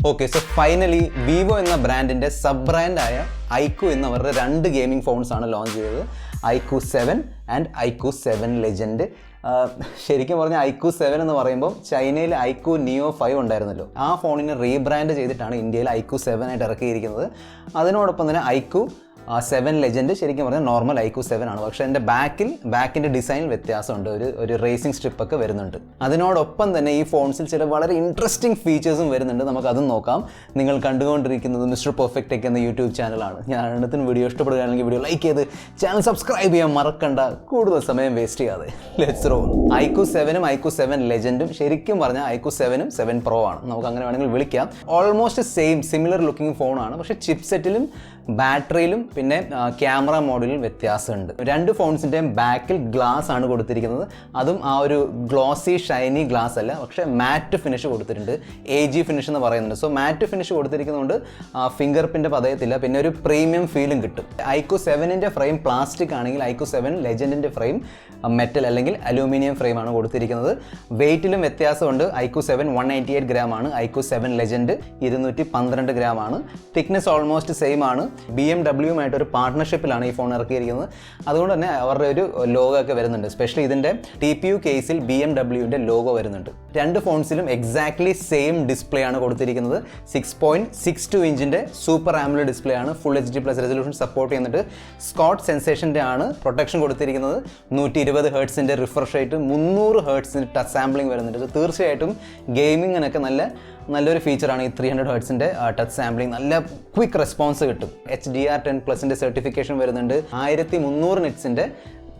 Okay, so finally Vivo എന്ന ബ്രാൻഡിൻ്റെ sub ബ്രാൻഡായ IQOO എന്നവരുടെ രണ്ട് ഗെയിമിംഗ് ഫോൺസ് ആണ് ലോഞ്ച് ചെയ്തത്. IQOO 7 and IQOO 7 legend. ശരിക്കും പറഞ്ഞാൽ IQOO 7 എന്ന് പറയുമ്പോൾ ചൈനയിൽ IQOO Neo 5 ഉണ്ടായിരുന്നല്ലോ, ആ ഫോണിനെ റീബ്രാൻഡ് ചെയ്തിട്ടാണ് ഇന്ത്യയിൽ IQOO 7 ആയിട്ട് ഇറക്കിയിരിക്കുന്നത്. അതിനോടൊപ്പം തന്നെ IQOO 7 ലെജൻഡ് ശരിക്കും പറഞ്ഞാൽ നോർമൽ IQOO 7 ആണ്. പക്ഷേ എൻ്റെ ബാക്കിൻ്റെ ഡിസൈനിൽ വ്യത്യാസമുണ്ട്, ഒരു റേസിംഗ് സ്ട്രിപ്പൊക്കെ വരുന്നുണ്ട്. അതിനോടൊപ്പം തന്നെ ഈ ഫോൺസിൽ ചില വളരെ ഇൻട്രസ്റ്റിംഗ് ഫീച്ചേഴ്സും വരുന്നുണ്ട്. നമുക്കതും നോക്കാം. നിങ്ങൾ കണ്ടുകൊണ്ടിരിക്കുന്നത് മിസ്റ്റർ പെർഫെക്റ്റ് ടെക് എന്ന യൂട്യൂബ് ചാനലാണ്. ഞാൻ അടുത്തിന് വീഡിയോ ഇഷ്ടപ്പെടുകയാണെങ്കിൽ വീഡിയോ ലൈക്ക് ചെയ്ത് ചാനൽ സബ്സ്ക്രൈബ് ചെയ്യാൻ മറക്കണ്ട. കൂടുതൽ സമയം വേസ്റ്റ് ചെയ്യാതെ ലെറ്റ്സ് റോൾ. IQOO 7ഉം IQOO 7 ലെജൻഡും ശരിക്കും പറഞ്ഞാൽ IQOO 7ഉം 7 Pro ആണ്, നമുക്ക് അങ്ങനെ വേണമെങ്കിൽ വിളിക്കാം. ഓൾമോസ്റ്റ് സിമിലർ ലുക്കിംഗ് ഫോണാണ്. പക്ഷേ ചിപ്പ് സെറ്റിലും ബാറ്ററിയിലും പിന്നെ ക്യാമറ മോഡലിൽ വ്യത്യാസമുണ്ട്. രണ്ട് ഫോൺസിൻ്റെയും ബാക്കിൽ ഗ്ലാസ് ആണ് കൊടുത്തിരിക്കുന്നത്. അതും ആ ഒരു ഗ്ലോസി ഷൈനി ഗ്ലാസ് അല്ല, പക്ഷേ മാറ്റ് ഫിനിഷ് കൊടുത്തിട്ടുണ്ട്. AG ഫിനിഷ് എന്ന് പറയുന്നുണ്ട്. സോ മാറ്റ് ഫിനിഷ് കൊടുത്തിരിക്കുന്നതുകൊണ്ട് ഫിംഗർ പ്രിൻ്റ് പതയത്തില്ല, പിന്നെ ഒരു പ്രീമിയം ഫീലും കിട്ടും. IQOO 7ൻ്റെ ഫ്രെയിം പ്ലാസ്റ്റിക് ആണെങ്കിൽ IQOO 7 ലെജൻഡിൻ്റെ ഫ്രെയിം മെറ്റൽ അല്ലെങ്കിൽ അലൂമിനിയം ഫ്രെയിമാണ് കൊടുത്തിരിക്കുന്നത്. വെയ്റ്റിലും വ്യത്യാസമുണ്ട്. IQOO 7 188 ഗ്രാമാണ്, IQOO 7 ലെജൻഡ് 212 ഗ്രാമാണ്. തിക്നെസ് ഓൾമോസ്റ്റ് സെയിം ആണ്. BMW ഒരു പാർട്ട്ണർഷിപ്പിലാണ് ഈ ഫോൺ ഇറക്കിയിരിക്കുന്നത്. അതുകൊണ്ട് തന്നെ അവരുടെ ഒരു ലോഗോ ഒക്കെ വരുന്നുണ്ട്. സ്പെഷ്യലി ഇതിൻ്റെ TPU കേസിൽ BMW ലോഗോ വരുന്നുണ്ട്. രണ്ട് ഫോൺസിലും എക്സാക്ട്ലി സെയിം ഡിസ്പ്ലേ ആണ് കൊടുത്തിരിക്കുന്നത്. 6.62 ഇഞ്ചിൻ്റെ സൂപ്പർ ആംബുലൻസ് ഡിസ്പ്ലേ ആണ്. ഫുൾ HD+ റെസൊല്യൂഷൻ സപ്പോർട്ട് ചെയ്യുന്നുണ്ട്. സ്കോട്ട് സെൻസേഷൻ്റെ ആണ് പ്രൊട്ടക്ഷൻ കൊടുത്തിരിക്കുന്നത്. 120 ഹെർട്സിൻ്റെ റിഫ്രഷ് റേറ്റ്, 300 ഹെർട്സിൻ്റെ ടച്ച് സാമ്പിളിംഗ് വരുന്നുണ്ട്. സോ തീർച്ചയായിട്ടും ഗെയിമിങ്ങിനൊക്കെ നല്ലൊരു ഫീച്ചറാണ് ഈ 300 ഹെർട്സിൻ്റെ ടച്ച് സാമ്പിളിംഗ്. നല്ല ക്വിക്ക് റെസ്പോൺസ് കിട്ടും. HDR10+ൻ്റെ സർട്ടിഫിക്കേഷൻ വരുന്നുണ്ട്. 1300 നിറ്റ്സിൻ്റെ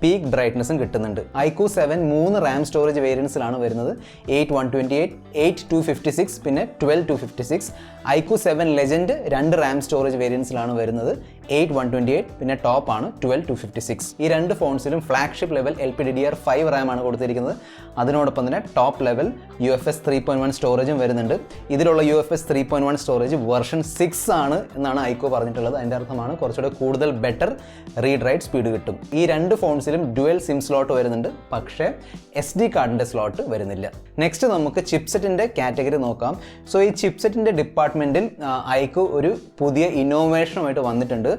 പീക്ക് ബ്രൈറ്റ്നസ്സും കിട്ടുന്നുണ്ട്. IQOO 7 3 റാം സ്റ്റോറേജ് വേരിയൻസിലാണ് വരുന്നത്. 8/128, 8/256 പിന്നെ 12/256. IQOO 7 ലെജൻഡ് 2 റാം സ്റ്റോറേജ് വേരിയൻസിലാണ് വരുന്നത്. 8/128 പിന്നെ ടോപ്പാണ് 12/256. ഈ രണ്ട് ഫോൺസിലും ഫ്ലാഗ്ഷിപ്പ് ലെവൽ LPDDR5 റാം ആണ് കൊടുത്തിരിക്കുന്നത്. അതിനോടൊപ്പം തന്നെ ടോപ്പ് ലെവൽ UFS 3.1 സ്റ്റോറേജും വരുന്നുണ്ട്. ഇതിലുള്ള UFS 3.1 സ്റ്റോറേജ് വെർഷൻ 6 ആണ് എന്നാണ് IQOO പറഞ്ഞിട്ടുള്ളത്. അതിൻ്റെ അർത്ഥമാണ് കുറച്ചുകൂടെ കൂടുതൽ ബെറ്റർ റീഡ് റൈറ്റ് സ്പീഡ് കിട്ടും. ഈ രണ്ട് ഫോൺസിലും ഡ്യുവൽ സിം സ്ലോട്ട് വരുന്നുണ്ട്, പക്ഷേ SD കാർഡിൻ്റെ സ്ലോട്ട് വരുന്നില്ല. നെക്സ്റ്റ് നമുക്ക് ചിപ്സെറ്റിൻ്റെ കാറ്റഗറി നോക്കാം. സോ ഈ ചിപ്സെറ്റിൻ്റെ ഡിപ്പാർട്ട്മെൻറ്റിൽ IQOO ഒരു പുതിയ ഇന്നോവേഷനുമായിട്ട് വന്നിട്ടുണ്ട്.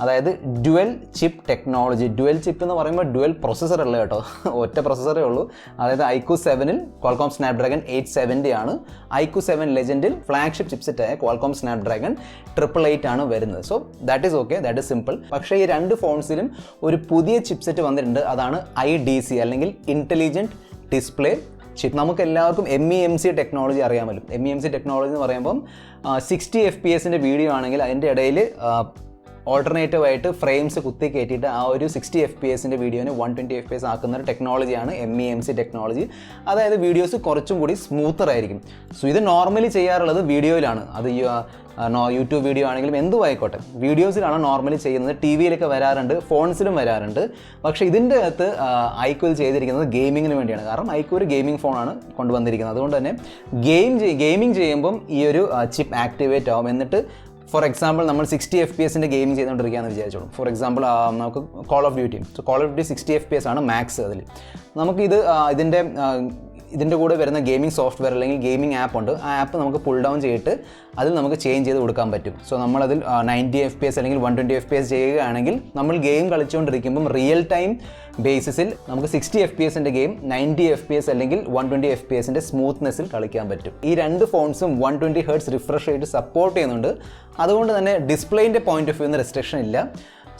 അതായത് dual chip technology. Dual chip എന്ന് പറയുമ്പോൾ ഡ്യുവൽ പ്രൊസസ്സർ അല്ല കേട്ടോ, ഒറ്റ പ്രൊസസ്സറേ ഉള്ളൂ. അതായത് IQOO 7ൽ Qualcomm Snapdragon 870 ആണ്. IQOO 7 ലെജൻഡിൽ ഫ്ലാഗ്ഷിപ്പ് ചിപ്സെറ്റായ Qualcomm Snapdragon 888 ആണ് വരുന്നത്. So that is okay, that is simple. പക്ഷേ ഈ രണ്ട് ഫോൺസിലും ഒരു പുതിയ ചിപ്സെറ്റ് വന്നിട്ടുണ്ട്. അതാണ് IDC അല്ലെങ്കിൽ ഇൻ്റലിജൻറ്റ് ഡിസ്പ്ലേ ചിപ്പ്. നമുക്ക് എല്ലാവർക്കും MEMC ടെക്നോളജി അറിയാമല്ലോ. MEMC ടെക്നോളജി എന്ന് പറയുമ്പം 60 FPS വീഡിയോ ആണെങ്കിൽ അതിൻ്റെ ഇടയിൽ ഓൾട്ടർനേറ്റീവായിട്ട് ഫ്രെയിംസ് കുത്തി കയറ്റിയിട്ട് ആ ഒരു 60 FPS വീഡിയോനെ 120 FPS ആക്കുന്ന ഒരു ടെക്നോളജിയാണ് MEMC ടെക്നോളജി. അതായത് വീഡിയോസ് കുറച്ചും കൂടി സ്മൂത്തർ ആയിരിക്കും. സോ ഇത് നോർമലി ചെയ്യാറുള്ളത് വീഡിയോയിലാണ്. അത് യൂട്യൂബ് വീഡിയോ ആണെങ്കിലും എന്തും ആയിക്കോട്ടെ, വീഡിയോസിലാണ് നോർമലി ചെയ്യുന്നത്. TV-യിലൊക്കെ വരാറുണ്ട്, ഫോൺസിലും വരാറുണ്ട്. പക്ഷേ ഇതിൻ്റെ അകത്ത് IQOO ചെയ്തിരിക്കുന്നത് ഗെയിമിങ്ങിന് വേണ്ടിയാണ്. കാരണം IQOO ഒരു ഗെയിമിംഗ് ഫോണാണ് കൊണ്ടുവന്നിരിക്കുന്നത്. അതുകൊണ്ട് തന്നെ ഗെയിമിംഗ് ചെയ്യുമ്പം ഈ ഒരു ചിപ്പ് ആക്ടിവേറ്റ് ആവും. എന്നിട്ട് ഫോർ എക്സാമ്പിൾ നമ്മൾ 60 FPS ഗെയിമിംഗ് ചെയ്തുകൊണ്ടിരിക്കുകയെന്ന് വിചാരിച്ചോളൂ. ഫോർ എക്സാമ്പിൾ നമുക്ക് കോൾ ഓഫ് ഡ്യൂട്ടി 60 FPS ആണ് മാക്സ്. അതിൽ നമുക്കിത് ഇതിൻ്റെ കൂടെ വരുന്ന ഗെയിമിംഗ് സോഫ്റ്റ്വെയർ അല്ലെങ്കിൽ ഗെയിമിംഗ് ആപ്പ് ഉണ്ട്. ആ ആപ്പ് നമുക്ക് പുൾ ഡൗൺ ചെയ്തിട്ട് അതിൽ നമുക്ക് ചേഞ്ച് ചെയ്ത് കൊടുക്കാൻ പറ്റും. സോ നമ്മളതിൽ 90 FPS അല്ലെങ്കിൽ 120 FPS ചെയ്യുകയാണെങ്കിൽ നമ്മൾ ഗെയിം കളിച്ചുകൊണ്ടിരിക്കുമ്പം റിയൽ ടൈം ബേസിസിൽ നമുക്ക് 60 FPS ഗെയിം 90 FPS അല്ലെങ്കിൽ 120 FPS സ്മൂത്ത്നെസ്സിൽ കളിക്കാൻ പറ്റും. ഈ രണ്ട് ഫോൺസും 120 ഹെർട്സ് റിഫ്രഷ് റേറ്റ് സപ്പോർട്ട് ചെയ്യുന്നുണ്ട്. അതുകൊണ്ട് തന്നെ ഡിസ്പ്ലേൻ്റെ പോയിന്റ് ഓഫ് വ്യൂന്ന് റെസ്ട്രിക്ഷൻ ഇല്ല.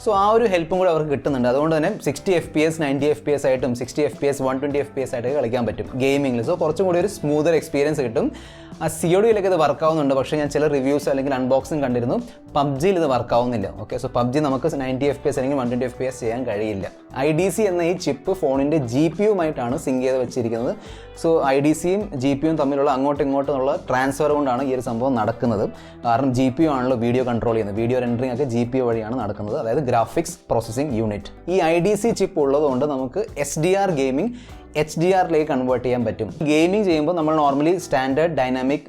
സോ ആ ഒരു ഹെൽപ്പും കൂടെ അവർക്ക് കിട്ടുന്നുണ്ട്. അതുകൊണ്ട് തന്നെ 60 FPS 90 FPS ആയിട്ടും 60 FPS 120 FPS ആയിട്ട് കളിക്കാൻ പറ്റും ഗെയിമിങ്ങിൽ. സോ കുറച്ചും കൂടി ഒരു സ്മൂത്തർ എക്സ്പീരിയൻസ് കിട്ടും. CODയിലൊക്കെ ഇത് വർക്കാവുന്നുണ്ട്. പക്ഷേ ഞാൻ ചില റിവ്യൂസ് അല്ലെങ്കിൽ അൺബോക്സിങ് കണ്ടിരുന്നു, PUBGയിൽ ഇത് വർക്കാവുന്നില്ല. ഓക്കെ, സോ PUBG നമുക്ക് 90 FPS അല്ലെങ്കിൽ 120 FPS ചെയ്യാൻ കഴിയില്ല. IDC എന്ന ഈ ചിപ്പ് ഫോണിൻ്റെ GPU-മായിട്ടാണ് സിങ്ക് ചെയ്ത് വെച്ചിരിക്കുന്നത്. സോ IDCയും GPU-യും തമ്മിലുള്ള അങ്ങോട്ടും ഇങ്ങോട്ടുമുള്ള ട്രാൻസ്ഫർ കൊണ്ടാണ് ഈ ഒരു സംഭവം നടക്കുന്നത്. കാരണം GPU ആണല്ലോ വീഡിയോ കൺട്രോൾ ചെയ്യുന്നത്. വീഡിയോ റെൻഡറിങ് ഒക്കെ GPU വഴിയാണ് നടക്കുന്നത്, അതായത് ഗ്രാഫിക്സ് പ്രോസസ്സിംഗ് യൂണിറ്റ്. ഈ IDC ചിപ്പ് ഉള്ളതുകൊണ്ട് നമുക്ക് SDR ഗെയിമിംഗ് HDR-ലേക്ക് കൺവേർട്ട് ചെയ്യാൻ പറ്റും. ഗെയിമിംഗ് ചെയ്യുമ്പോൾ നമ്മൾ നോർമലി സ്റ്റാൻഡേർഡ് ഡൈനാമിക്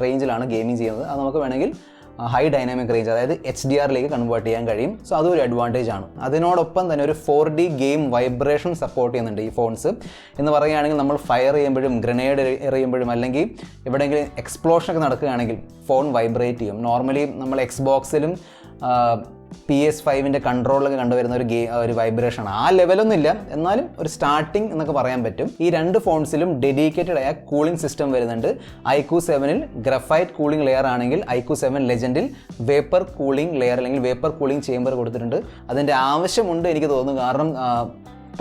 റേഞ്ചിലാണ് ഗെയിമിംഗ് ചെയ്യുന്നത്. അത് നമുക്ക് വേണമെങ്കിൽ ഹൈ ഡൈനാമിക് റേഞ്ച്, അതായത് HDRലേക്ക് കൺവേർട്ട് ചെയ്യാൻ കഴിയും. സോ അതൊരു അഡ്വാൻറ്റേജ് ആണ്. അതിനോടൊപ്പം തന്നെ ഒരു 4D ഗെയിം വൈബ്രേഷൻ സപ്പോർട്ട് ചെയ്യുന്നുണ്ട് ഈ ഫോൺസ്. എന്ന് പറയുകയാണെങ്കിൽ നമ്മൾ ഫയർ ചെയ്യുമ്പോഴും ഗ്രനേഡ് എറിയുമ്പോഴും അല്ലെങ്കിൽ എവിടെയെങ്കിലും എക്സ്പ്ലോഷനൊക്കെ നടക്കുകയാണെങ്കിൽ ഫോൺ വൈബ്രേറ്റ് ചെയ്യും. നോർമലി നമ്മൾ Xboxലും PS5ൻ്റെ കൺട്രോളിലൊക്കെ കണ്ടുവരുന്ന ഒരു വൈബ്രേഷനാണ്. ആ ലെവലൊന്നും ഇല്ല, എന്നാലും ഒരു സ്റ്റാർട്ടിങ് എന്നൊക്കെ പറയാൻ പറ്റും. ഈ രണ്ട് ഫോൺസിലും ഡെഡിക്കേറ്റഡ് ആയ കൂളിംഗ് സിസ്റ്റം വരുന്നുണ്ട്. IQOO 7ൽ ഗ്രഫൈറ്റ് കൂളിംഗ് ലെയർ ആണെങ്കിൽ IQOO 7 ലെജൻഡിൽ വേപ്പർ കൂളിംഗ് ലെയർ അല്ലെങ്കിൽ വേപ്പർ കൂളിംഗ് ചേമ്പർ കൊടുത്തിട്ടുണ്ട്. അതിൻ്റെ ആവശ്യമുണ്ട് എനിക്ക് തോന്നുന്നു. കാരണം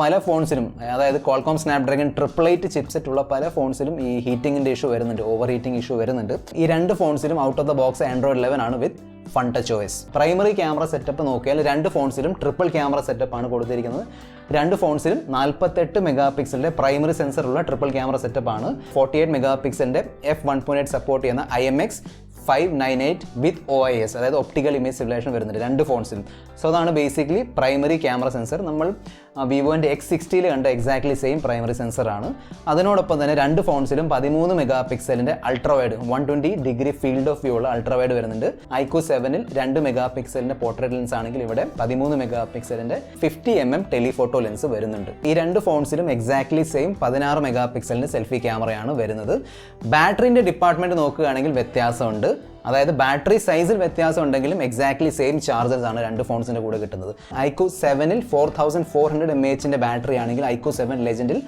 പല ഫോൺസിലും, അതായത് ക്വാൾകോം സ്നാപ്ഡ്രാഗൺ 888 ചിപ്സെറ്റ് ഉള്ള പല ഫോൺസിലും ഈ ഹീറ്റിങ്ങിൻ്റെ ഇഷ്യൂ വരുന്നുണ്ട്, ഓവർ ഹീറ്റിംഗ് ഇഷ്യൂ വരുന്നുണ്ട്. ഈ രണ്ട് ഫോൺസിലും out of the box Android 11 ആണ് with fun touch OS. Primary camera setup നോക്കിയാൽ രണ്ട് ഫോൺസിലും ട്രിപ്പിൾ ക്യാമറ സെറ്റപ്പ് ആണ് കൊടുത്തിരിക്കുന്നത്. രണ്ട് ഫോൺസിലും 48 മെഗാ പിക്സലിൻ്റെ പ്രൈമറി സെൻസറുള്ള ട്രിപ്പിൾ ക്യാമറ സെറ്റപ്പ് ആണ്. 48 മെഗാ പിക്സലിൻ്റെ f1.8 സപ്പോർട്ട് ചെയ്യുന്ന IMX598 വിത്ത് OIS, അതായത് ഒപ്റ്റിക്കൽ ഇമേജ് സിമുലേഷൻ വരുന്നുണ്ട് രണ്ട് ഫോൺസിലും. സോ അതാണ് ബേസിക്കലി പ്രൈമറി ക്യാമറ സെൻസർ. നമ്മൾ വിവോൻ്റെ X60 കണ്ട എക്സാക്ട്ലി സെയിം പ്രൈമറി സെൻസറാണ്. അതിനോടൊപ്പം തന്നെ രണ്ട് ഫോൺസിലും 13 മെഗാ പിക്സലിൻ്റെ ultrawide 120 degree field of view ഉള്ള അൾട്രാവൈഡ് വരുന്നുണ്ട്. IQOO 7ൽ 2 മെഗാ പിക്സലിൻ്റെ പോർട്രേറ്റ് ലെൻസ് ആണെങ്കിൽ ഇവിടെ 13 മെഗാ പിക്സലിൻ്റെ 50mm ടെലിഫോട്ടോ ലെൻസ് വരുന്നുണ്ട്. ഈ രണ്ട് ഫോൺസിലും എക്സാക്ട്ലി സെയിം 16 മെഗാ പിക്സലിൻ്റെ സെൽഫി ക്യാമറയാണ് വരുന്നത്. ബാറ്ററിൻ്റെ ഡിപ്പാർട്ട്മെൻറ്റ് നോക്കുകയാണെങ്കിൽ വ്യത്യാസമുണ്ട്. അതായത് ബാറ്ററി സൈസിൽ വ്യത്യാസം ഉണ്ടെങ്കിലും എക്സാക്ട്ലി സെയിം ചാർജേഴ്സ് ആണ് രണ്ട് ഫോൺസിൻ്റെ കൂടെ കിട്ടുന്നത്. IQOO 7ൽ 4400 mAh ബാറ്ററി ആണെങ്കിൽ IQOO 7 ലെജൻഡിൽ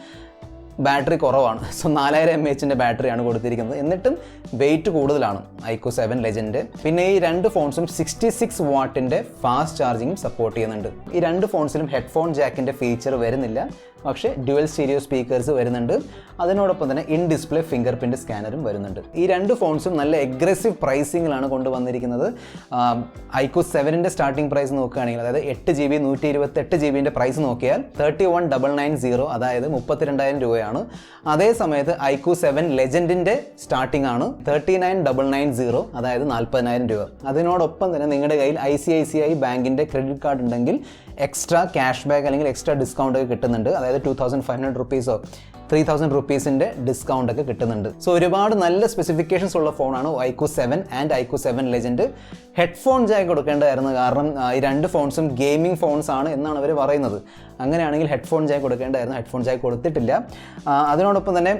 ബാറ്ററി കുറവാണ്. സോ 4000 mAh ബാറ്ററിയാണ് കൊടുത്തിരിക്കുന്നത്. എന്നിട്ടും വെയിറ്റ് കൂടുതലാണ് IQOO 7 ലെജൻഡ്. പിന്നെ ഈ രണ്ട് ഫോൺസും 66 വാട്ടിൻ്റെ ഫാസ്റ്റ് ചാർജിങ്ങും സപ്പോർട്ട് ചെയ്യുന്നുണ്ട്. ഈ രണ്ട് ഫോൺസിലും ഹെഡ്ഫോൺ ജാക്കിൻ്റെ ഫീച്ചർ വരുന്നില്ല, പക്ഷേ ഡ്യുവൽ സ്റ്റീരിയോ സ്പീക്കേഴ്സ് വരുന്നുണ്ട്. അതിനോടൊപ്പം തന്നെ ഇൻ ഡിസ്പ്ലേ ഫിംഗർ പ്രിൻറ്റ് സ്കാനറും വരുന്നുണ്ട്. ഈ രണ്ട് ഫോൺസും നല്ല എഗ്രസീവ് പ്രൈസിങ്ങിലാണ് കൊണ്ടുവന്നിരിക്കുന്നത്. IQOO 7ൻ്റെ സ്റ്റാർട്ടിംഗ് പ്രൈസ് നോക്കുകയാണെങ്കിൽ, അതായത് 8GB 128GB പ്രൈസ് നോക്കിയാൽ 31,990, അതായത് 32,000 രൂപയാണ്. അതേ സമയത്ത് IQOO 7 ലെജൻഡിൻ്റെ സ്റ്റാർട്ടിംഗ് ആണ് 39,990, അതായത് 40,000 രൂപ. അതിനോടൊപ്പം തന്നെ നിങ്ങളുടെ കയ്യിൽ ICICI ബാങ്കിൻ്റെ ക്രെഡിറ്റ് കാർഡ് ഉണ്ടെങ്കിൽ എക്സ്ട്രാ ക്യാഷ് ബാക്ക് അല്ലെങ്കിൽ എക്സ്ട്രാ ഡിസ്കൗണ്ട് ഒക്കെ കിട്ടുന്നുണ്ട്. അതായത് 2,500 റുപ്പീസോ 3,000 റുപ്പീസിൻ്റെ ഡിസ്കൗണ്ട് ഒക്കെ കിട്ടുന്നുണ്ട്. സോ ഒരുപാട് നല്ല സ്പെസിഫിക്കേഷൻസ് ഉള്ള ഫോണാണ് IQOO 7 and IQOO 7 legend. Headphone jack കൊടുക്കേണ്ടതായിരുന്നു, കാരണം ഈ രണ്ട് ഫോൺസും ഗെയിമിംഗ് ഫോൺസ് ആണ് എന്നാണ് അവർ പറയുന്നത്. അങ്ങനെയാണെങ്കിൽ ഹെഡ്ഫോൺ ജാക്ക് കൊടുക്കേണ്ടതായിരുന്നു. ഹെഡ്ഫോൺ ജാക്ക് കൊടുത്തിട്ടില്ല. അതിനോടൊപ്പം തന്നെ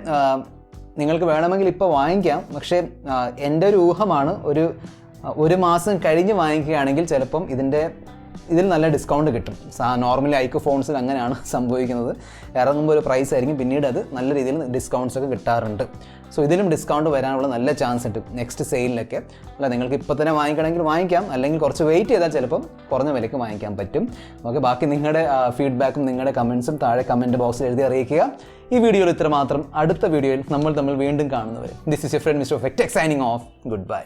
നിങ്ങൾക്ക് വേണമെങ്കിൽ ഇപ്പോൾ വാങ്ങിക്കാം, പക്ഷേ എൻ്റെ ഒരു ഊഹമാണ്, ഒരു മാസം കഴിഞ്ഞ് വാങ്ങിക്കുകയാണെങ്കിൽ ചിലപ്പം ഇതിൽ നല്ല ഡിസ്കൗണ്ട് കിട്ടും. നോർമലി IQOO ഫോൺസിൽ അങ്ങനെയാണ് സംഭവിക്കുന്നത്. ഇറങ്ങുമ്പോൾ ഒരു പ്രൈസ് ആയിരിക്കും, പിന്നീട് അത് നല്ല രീതിയിൽ ഡിസ്കൗണ്ട്സ് ഒക്കെ കിട്ടാറുണ്ട്. സോ ഇതിലും ഡിസ്കൗണ്ട് വരാനുള്ള നല്ല ചാൻസ് ഉണ്ട് നെക്സ്റ്റ് സെയിലിലൊക്കെ. അല്ല, നിങ്ങൾക്ക് ഇപ്പോൾ തന്നെ വാങ്ങിക്കണമെങ്കിൽ വാങ്ങിക്കാം, അല്ലെങ്കിൽ കുറച്ച് വെയിറ്റ് ചെയ്താൽ ചിലപ്പം കുറഞ്ഞ വിലയ്ക്ക് വാങ്ങിക്കാൻ പറ്റും. ഓക്കെ, ബാക്കി നിങ്ങളുടെ ഫീഡ്ബാക്കും നിങ്ങളുടെ കമൻസും താഴെ കമൻറ്റ് ബോക്സിൽ എഴുതി അറിയിക്കുക. ഈ വീഡിയോയിൽ ഇത്ര മാത്രം. അടുത്ത വീഡിയോയിൽ നമ്മൾ തമ്മിൽ വീണ്ടും കാണുന്നവരെ, this is your friend mister perfect signing off. Good bye.